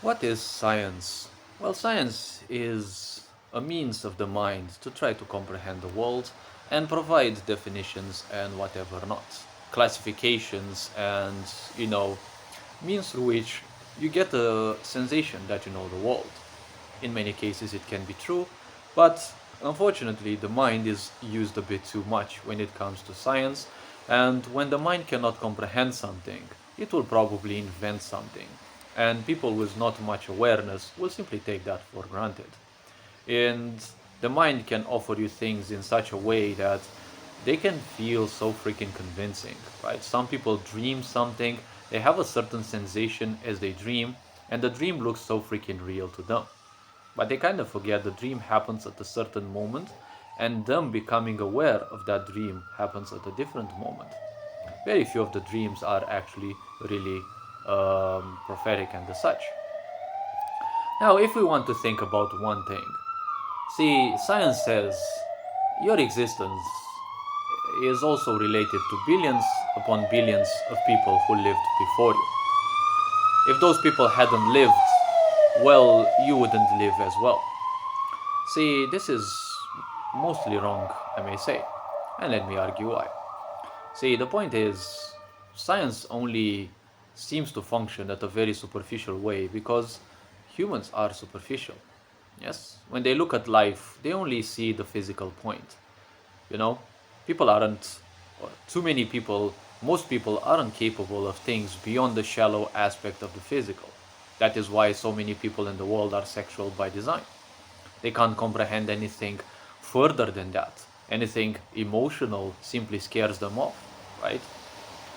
What is science? Well, science is a means of the mind to try to comprehend the world and provide definitions and whatever not. Classifications and, you know, means through which you get a sensation that you know the world. In many cases, it can be true, but unfortunately, the mind is used a bit too much when it comes to science, and when the mind cannot comprehend something, it will probably invent something. And people with not much awareness will simply take that for granted. And the mind can offer you things in such a way that they can feel so freaking convincing, right? Some people dream something, they have a certain sensation as they dream, and the dream looks so freaking real to them. But they kind of forget the dream happens at a certain moment, and them becoming aware of that dream happens at a different moment. Very few of the dreams are actually really prophetic and the such. Now, if we want to think about one thing, see, science says your existence is also related to billions upon billions of people who lived before you. If those people hadn't lived, well, you wouldn't live as well. See, this is mostly wrong, I may say, and let me argue why. See, the point is, science only seems to function at a very superficial way because humans are superficial. Yes? When they look at life, they only see the physical point. You know, people aren't, or too many people, most people aren't capable of things beyond the shallow aspect of the physical. That is why so many people in the world are sexual by design. They can't comprehend anything further than that. Anything emotional simply scares them off, right?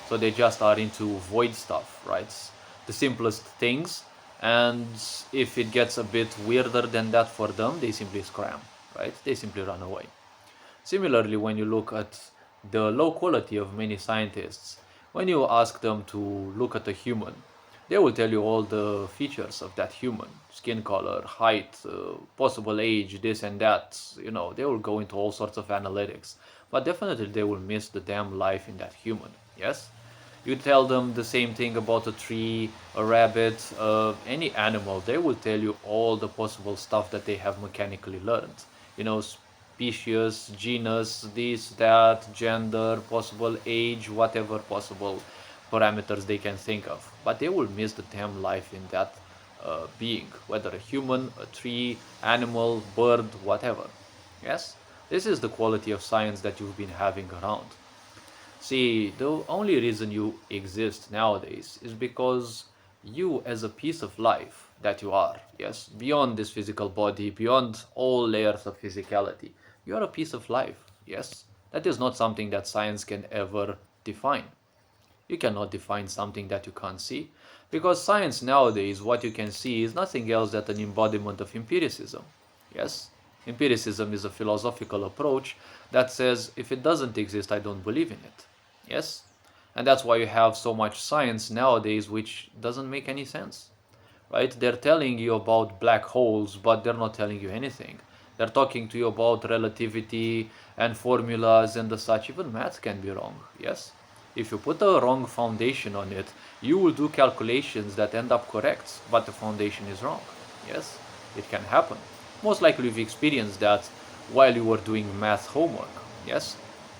So they just are into void stuff, right? The simplest things, and if it gets a bit weirder than that for them, they simply scram, right? They simply run away. Similarly, when you look at the low quality of many scientists, when you ask them to look at a human, they will tell you all the features of that human: skin color, height, possible age, this and that. You know, they will go into all sorts of analytics, but definitely they will miss the damn life in that human. Yes? You tell them the same thing about a tree, a rabbit, any animal, they will tell you all the possible stuff that they have mechanically learned. You know, species, genus, this, that, gender, possible age, whatever possible parameters they can think of. But they will miss the damn life in that being, whether a human, a tree, animal, bird, whatever. Yes? This is the quality of science that you've been having around. See, the only reason you exist nowadays is because you, as a piece of life that you are, yes, beyond this physical body, beyond all layers of physicality, you are a piece of life, yes. That is not something that science can ever define. You cannot define something that you can't see, because science nowadays, what you can see is nothing else than an embodiment of empiricism. Yes? Empiricism is a philosophical approach that says if it doesn't exist, I don't believe in it. Yes? And that's why you have so much science nowadays which doesn't make any sense. Right? They're telling you about black holes, but they're not telling you anything. They're talking to you about relativity and formulas and the such. Even math can be wrong. Yes? If you put a wrong foundation on it, you will do calculations that end up correct, but the foundation is wrong. Yes? It can happen. Most likely you've experienced that while you were doing math homework. Yes?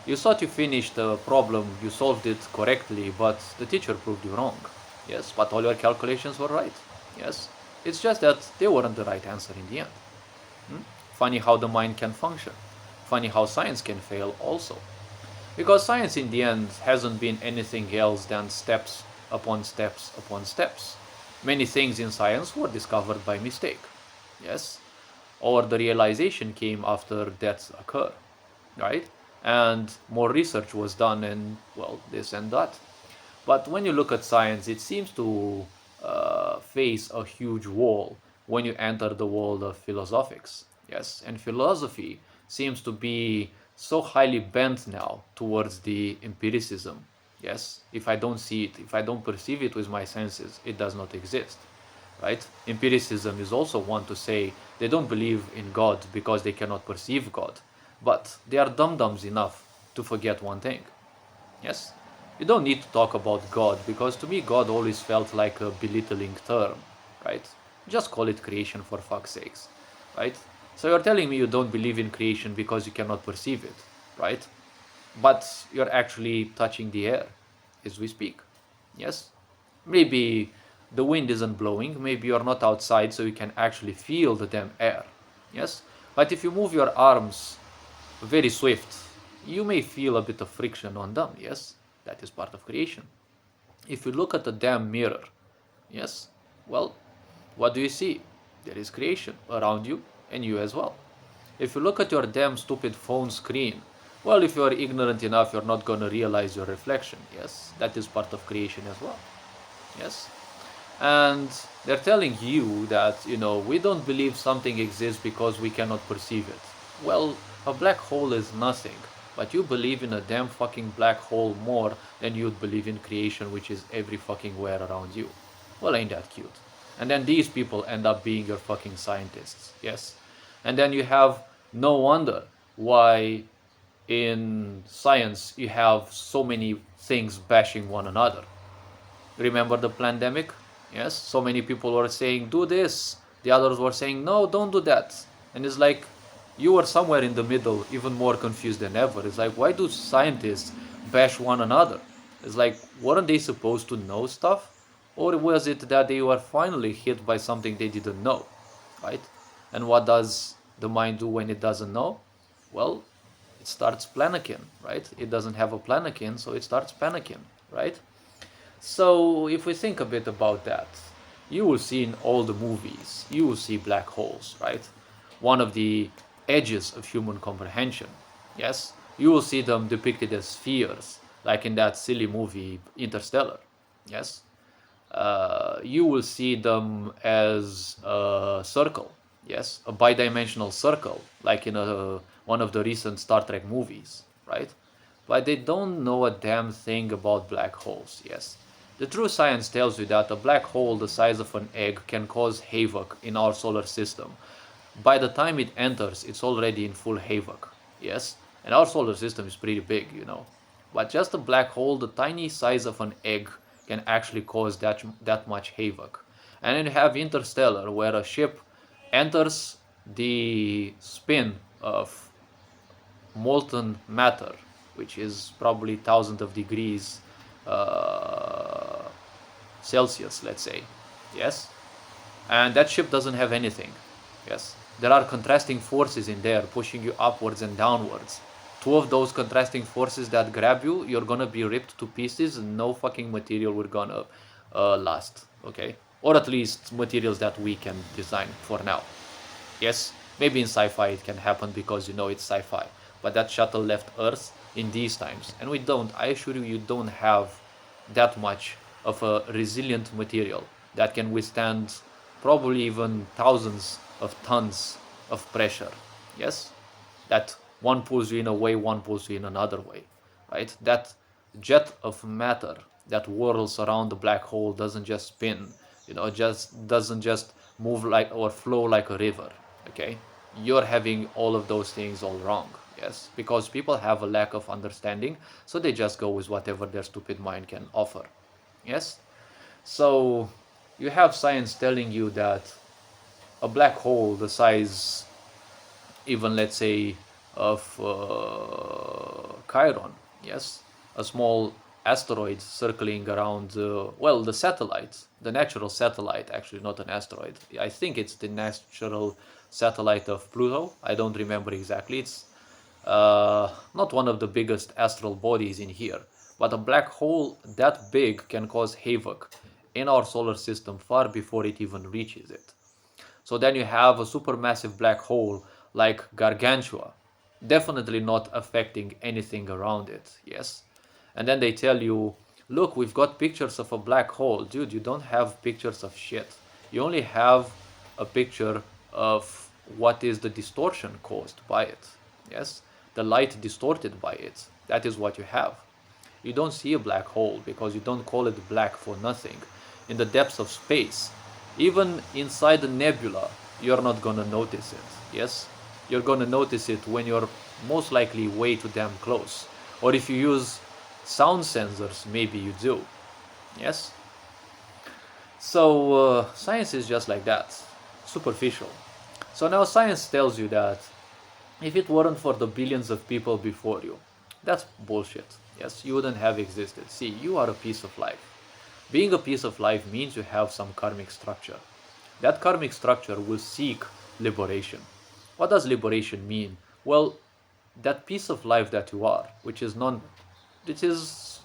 You thought you finished a problem, you solved it correctly, but the teacher proved you wrong. Yes, but all your calculations were right. Yes, it's just that they weren't the right answer in the end. Hmm? Funny how the mind can function. Funny how science can fail also. Because science in the end hasn't been anything else than steps upon steps upon steps. Many things in science were discovered by mistake. Yes, or the realization came after deaths occur, right? And more research was done and, well, this and that. But when you look at science, it seems to face a huge wall when you enter the world of philosophics. Yes, and philosophy seems to be so highly bent now towards the empiricism. Yes, if I don't see it, if I don't perceive it with my senses, it does not exist. Right? Empiricism is also one to say they don't believe in God because they cannot perceive God, but they are dum-dums enough to forget one thing. Yes? You don't need to talk about God because to me God always felt like a belittling term, right? Just call it creation for fuck's sakes, right? So you're telling me you don't believe in creation because you cannot perceive it, right? But you're actually touching the air as we speak. Yes? Maybe the wind isn't blowing, maybe you're not outside so you can actually feel the damn air. Yes? But if you move your arms very swift, you may feel a bit of friction on them. Yes? That is part of creation. If you look at the damn mirror, yes? Well, what do you see? There is creation around you and you as well. If you look at your damn stupid phone screen, well, if you are ignorant enough, you're not going to realize your reflection. Yes, that is part of creation as well. Yes. And they're telling you that, we don't believe something exists because we cannot perceive it. Well, a black hole is nothing, but you believe in a damn fucking black hole more than you'd believe in creation, which is every fucking where around you. Well, ain't that cute? And then these people end up being your fucking scientists, yes? And then you have no wonder why in science you have so many things bashing one another. Remember the pandemic? Yes, so many people were saying, do this. The others were saying, no, don't do that. And it's like, you were somewhere in the middle, even more confused than ever. It's like, why do scientists bash one another? It's like, weren't they supposed to know stuff? Or was it that they were finally hit by something they didn't know, right? And what does the mind do when it doesn't know? Well, it starts panicking, right? It doesn't have a panicking, so it starts panicking, right? So if we think a bit about that, you will see in all the movies, you will see black holes, right? One of the edges of human comprehension. Yes, you will see them depicted as spheres, like in that silly movie Interstellar. Yes, you will see them as a circle. Yes, a bidimensional circle, like in one of the recent Star Trek movies, right? But they don't know a damn thing about black holes. Yes, the true science tells you that a black hole the size of an egg can cause havoc in our solar system. By the time it enters, it's already in full havoc. Yes, and our solar system is pretty big. But just a black hole the tiny size of an egg can actually cause that much havoc. And then you have Interstellar, where a ship enters the spin of molten matter, which is probably thousands of degrees uh, Celsius, let's say. Yes? And that ship doesn't have anything. Yes? There are contrasting forces in there pushing you upwards and downwards. Two of those contrasting forces that grab you, you're gonna be ripped to pieces, and no fucking material will gonna last. Okay? Or at least materials that we can design for now. Yes, maybe in sci-fi it can happen because it's sci-fi. But that shuttle left Earth in these times. And we don't, I assure you, you don't have that much of a resilient material that can withstand probably even thousands of tons of pressure. Yes? That one pulls you in a way, one pulls you in another way. Right? That jet of matter that whirls around the black hole doesn't just spin, just doesn't just move like or flow like a river. Okay? You're having all of those things all wrong. Yes, because people have a lack of understanding, so they just go with whatever their stupid mind can offer. Yes, so you have science telling you that a black hole the size, even let's say, of Chiron, yes, a small asteroid circling around, the satellite, the natural satellite, actually not an asteroid. I think it's the natural satellite of Pluto. I don't remember exactly. It's not one of the biggest astral bodies in here, but a black hole that big can cause havoc in our solar system far before it even reaches it. So then you have a supermassive black hole like Gargantua, definitely not affecting anything around it, yes? And then they tell you, look, we've got pictures of a black hole. Dude, you don't have pictures of shit. You only have a picture of what is the distortion caused by it, yes? The light distorted by it. That is what you have. You don't see a black hole because you don't call it black for nothing. In the depths of space, even inside the nebula, you're not gonna notice it. Yes? You're gonna notice it when you're most likely way too damn close. Or if you use sound sensors, maybe you do. Yes? So science is just like that, superficial. So now science tells you that if it weren't for the billions of people before you, that's bullshit. Yes, you wouldn't have existed. See, you are a piece of life. Being a piece of life means you have some karmic structure. That karmic structure will seek liberation. What does liberation mean? Well, that piece of life that you are, which is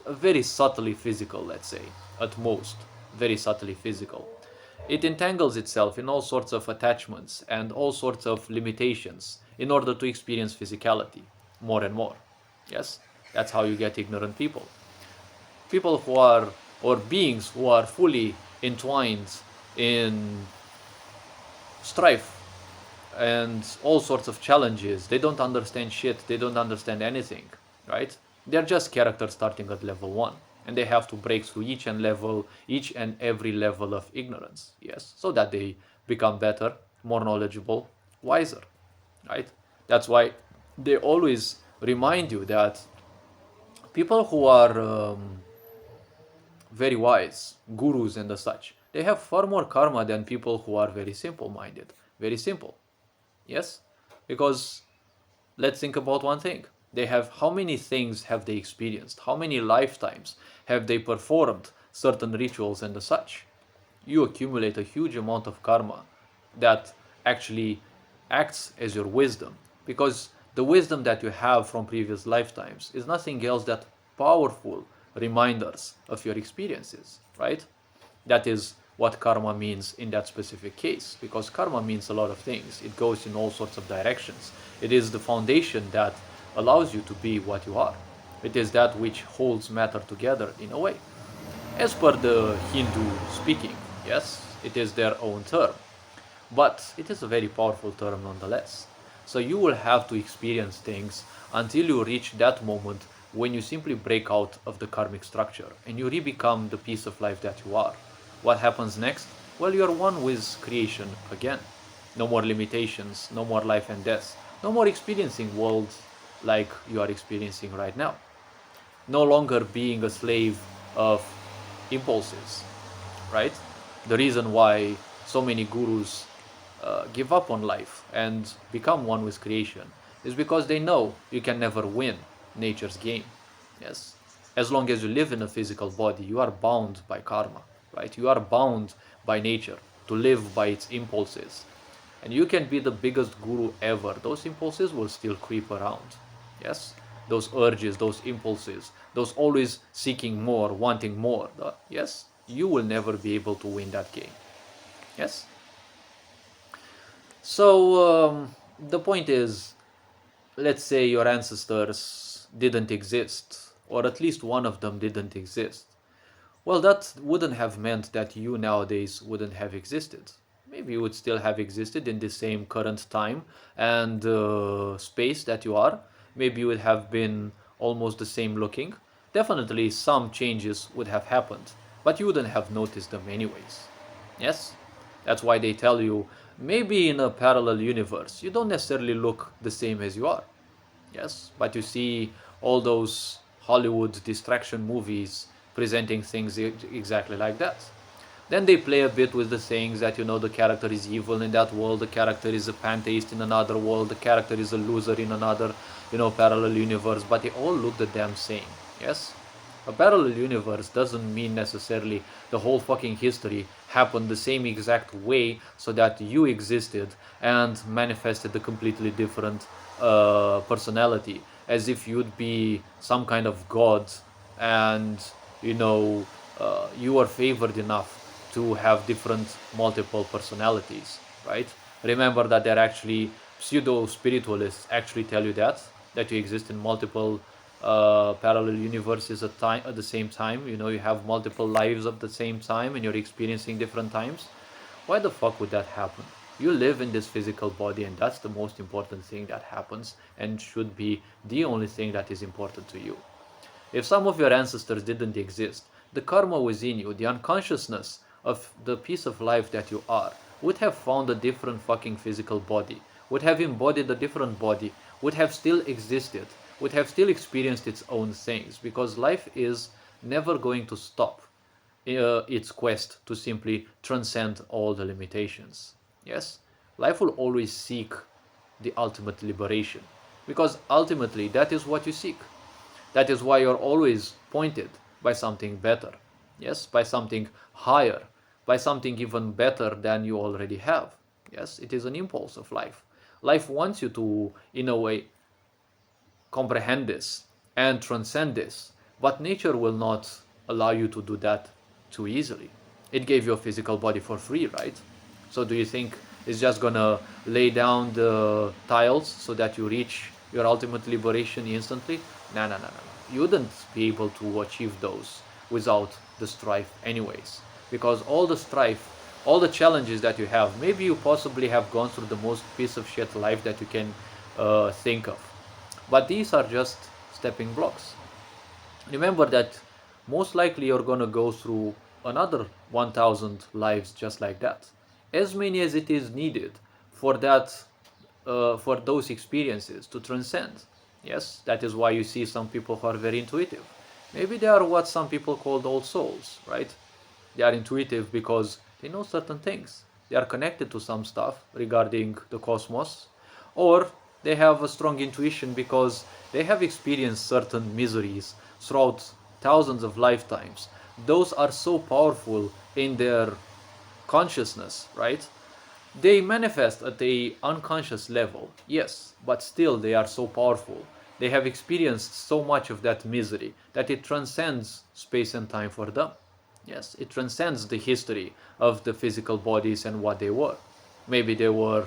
very subtly physical, let's say, at most, very subtly physical. It entangles itself in all sorts of attachments and all sorts of limitations in order to experience physicality more and more. Yes, that's how you get ignorant people. People who are, or beings who are fully entwined in strife and all sorts of challenges. They don't understand shit. They don't understand anything, right? They're just characters starting at level 1. And they have to break through each and every level of ignorance, yes, so that they become better, more knowledgeable, wiser, right? That's why they always remind you that people who are very wise, gurus and the such, they have far more karma than people who are very simple minded. Very simple. Yes? Because let's think about one thing. They have how many things have they experienced? How many lifetimes have they performed certain rituals and the such? You accumulate a huge amount of karma that actually acts as your wisdom, because the wisdom that you have from previous lifetimes is nothing else that powerful reminders of your experiences, right? That is what karma means in that specific case, because karma means a lot of things. It goes in all sorts of directions. It is the foundation that allows you to be what you are. It is that which holds matter together in a way. As per the Hindu speaking, yes, it is their own term, but it is a very powerful term nonetheless. So you will have to experience things until you reach that moment when you simply break out of the karmic structure and you re-become the piece of life that you are. What happens next? Well, you are one with creation again. No more limitations, no more life and death, no more experiencing worlds like you are experiencing right now. No longer being a slave of impulses, right? The reason why so many gurus give up on life and become one with creation is because they know you can never win nature's game. Yes, as long as you live in a physical body, you are bound by karma, right? You are bound by nature to live by its impulses. And you can be the biggest guru ever, those impulses will still creep around. Yes, those urges, those impulses, those always seeking more, wanting more. Yes, you will never be able to win that game. Yes. So the point is, let's say your ancestors didn't exist, or at least one of them didn't exist. Well, that wouldn't have meant that you nowadays wouldn't have existed. Maybe you would still have existed in the same current time and space that you are. Maybe you would have been almost the same looking. Definitely some changes would have happened, but you wouldn't have noticed them anyways. Yes? That's why they tell you, maybe in a parallel universe, you don't necessarily look the same as you are. Yes, but you see all those Hollywood distraction movies presenting things exactly like that. Then they play a bit with the things that, the character is evil in that world, the character is a pantheist in another world, the character is a loser in another, parallel universe, but they all look the damn same. Yes? A parallel universe doesn't mean necessarily the whole fucking history happened the same exact way so that you existed and manifested a completely different personality, as if you'd be some kind of god and you are favored enough to have different multiple personalities, right? Remember that they're actually pseudo spiritualists actually tell you that you exist in multiple parallel universes at the same time. You have multiple lives at the same time and you're experiencing different times. Why the fuck would that happen? You live in this physical body and that's the most important thing that happens and should be the only thing that is important to you. If some of your ancestors didn't exist, the karma within you, the unconsciousness of the piece of life that you are, would have found a different fucking physical body, would have embodied a different body, would have still existed, would have still experienced its own things, because life is never going to stop. its quest to simply transcend all the limitations. Yes, life will always seek the ultimate liberation, because ultimately that is what you seek. That is why you're always pointed by something better. Yes, by something higher, by something even better than you already have. Yes, it is an impulse of life. Life wants you to, in a way, comprehend this and transcend this. But nature will not allow you to do that too easily. It gave you a physical body for free, right? So do you think it's just gonna lay down the tiles so that you reach your ultimate liberation instantly? No, no, no, no, no. You wouldn't be able to achieve those without the strife anyways. Because all the strife, all the challenges that you have, maybe you possibly have gone through the most piece of shit life that you can think of. But these are just stepping blocks. Remember that most likely you're going to go through another 1000 lives just like that. As many as it is needed for that, for those experiences to transcend. Yes, that is why you see some people who are very intuitive. Maybe they are what some people call old souls, right? They are intuitive because they know certain things. They are connected to some stuff regarding the cosmos, or they have a strong intuition because they have experienced certain miseries throughout thousands of lifetimes. Those are so powerful in their consciousness, right? They manifest at a unconscious level, yes, but still they are so powerful. They have experienced so much of that misery that it transcends space and time for them. Yes, it transcends the history of the physical bodies and what they were. Maybe they were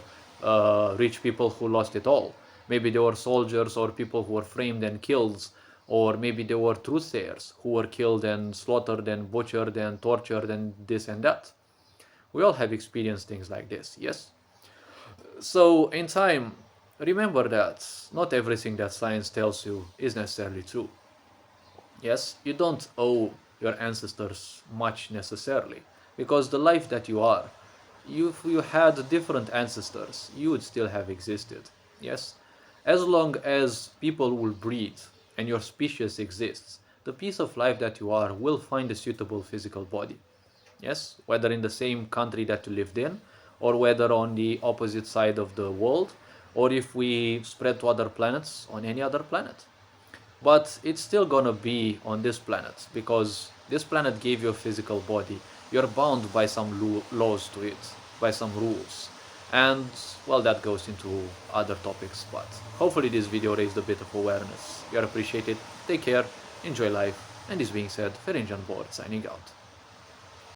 rich people who lost it all. Maybe they were soldiers or people who were framed and killed. Or maybe they were truthsayers who were killed and slaughtered and butchered and tortured and this and that. We all have experienced things like this, yes? So, in time, remember that not everything that science tells you is necessarily true. Yes, you don't owe your ancestors much necessarily, because the life that you are, if you had different ancestors, you would still have existed. Yes, as long as people will breed and your species exists, the piece of life that you are will find a suitable physical body. Yes, whether in the same country that you lived in, or whether on the opposite side of the world, or if we spread to other planets on any other planet. But it's still gonna be on this planet because this planet gave you a physical body. You're bound by some laws to it, by some rules. And well, that goes into other topics, but hopefully this video raised a bit of awareness. You're appreciated. Take care, enjoy life, and this being said, Ferenc on board, signing out.